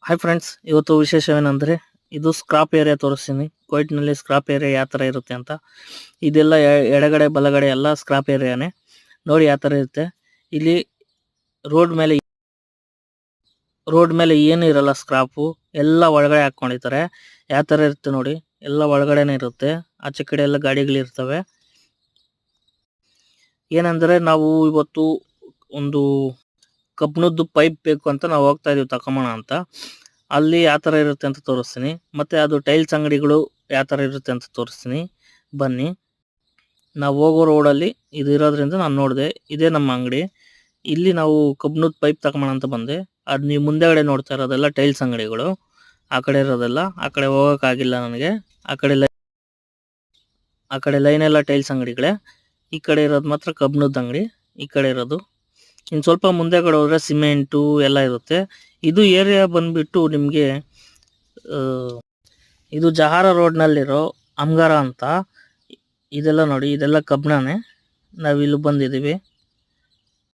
Hi friends, ಇವತ್ತು ವಿಶೇಷವೇನೆಂದರೆ ಇದು scrap area ತೋರಿಸ್ತೀನಿ. ಕುವೈಟ್ನಲ್ಲಿ ಸ್ಕ್ರಾಪ್ ಏರಿಯಾ ಯಾವ ಥರ ಇರುತ್ತೆ ಅಂತ. ಇದೆಲ್ಲ ಎಡಗಡೆ ಬಲಗಡೆ ಎಲ್ಲ ಸ್ಕ್ರಾಪ್ ಏರಿಯಾನೇ. ನೋಡಿ ಯಾವ ಥರ ಇರುತ್ತೆ. ಇಲ್ಲಿ ರೋಡ್ ಮೇಲೆ ಏನು ಇರಲ್ಲ, ಸ್ಕ್ರಾಪು ಎಲ್ಲ ಒಳಗಡೆ ಹಾಕ್ಕೊಂಡಿರ್ತಾರೆ. ಯಾವ ಥರ ಇರುತ್ತೆ ನೋಡಿ, ಎಲ್ಲ ಒಳಗಡೆನೇ ಇರುತ್ತೆ. ಆಚೆ ಕಡೆ ಎಲ್ಲ ಗಾಡಿಗಳಿರ್ತವೆ. ಏನಂದರೆ ನಾವು ಇವತ್ತು ಒಂದು ಕಬ್ಬಿಣದ್ದು ಪೈಪ್ ಬೇಕು ಅಂತ ನಾವು ಹೋಗ್ತಾ ಇದೀವಿ ತಕೊಂಬೋಣ ಅಂತ. ಅಲ್ಲಿ ಯಾವ ಥರ ಇರುತ್ತೆ ಅಂತ ತೋರಿಸ್ತೀನಿ. ಮತ್ತು ಅದು ಟೈಲ್ಸ್ ಅಂಗಡಿಗಳು ಯಾವ ಥರ ಇರುತ್ತೆ ಅಂತ ತೋರಿಸ್ತೀನಿ, ಬನ್ನಿ. ನಾವು ಹೋಗೋ ರೋಡಲ್ಲಿ ಇದು ಇರೋದ್ರಿಂದ ನಾನು ನೋಡಿದೆ, ಇದೇ ನಮ್ಮ ಅಂಗಡಿ. ಇಲ್ಲಿ ನಾವು ಕಬ್ಬಿಣದ ಪೈಪ್ ತಗೊಂಬೋಣ ಅಂತ ಬಂದೆ. ಅದು ನೀವು ಮುಂದೆಗಡೆ ನೋಡ್ತಾ ಇರೋದೆಲ್ಲ ಟೈಲ್ಸ್ ಅಂಗಡಿಗಳು. ಆ ಕಡೆ ಇರೋದೆಲ್ಲ, ಆ ಕಡೆ ಹೋಗೋಕ್ಕಾಗಿಲ್ಲ ನನಗೆ. ಆ ಕಡೆ ಲೈನ್ ಎಲ್ಲ ಟೈಲ್ಸ್ ಅಂಗಡಿಗಳೇ. ಈ ಕಡೆ ಇರೋದು ಮಾತ್ರ ಕಬ್ಬಿಣದ ಅಂಗಡಿ. ಈ ಕಡೆ ಇರೋದು ಇನ್ನು ಸ್ವಲ್ಪ ಮುಂದೆಗಡೆ ಹೋದರೆ ಸಿಮೆಂಟು ಎಲ್ಲ ಇರುತ್ತೆ. ಇದು ಏರಿಯಾ ಬಂದುಬಿಟ್ಟು ನಿಮಗೆ ಇದು ಜಹಾರ ರೋಡ್ನಲ್ಲಿರೋ ಅಮ್ಗಾರ ಅಂತ. ಇದೆಲ್ಲ ನೋಡಿ, ಇದೆಲ್ಲ ಕಬ್ಬಿಣನೇ. ನಾವು ಇಲ್ಲಿ ಬಂದಿದ್ದೀವಿ.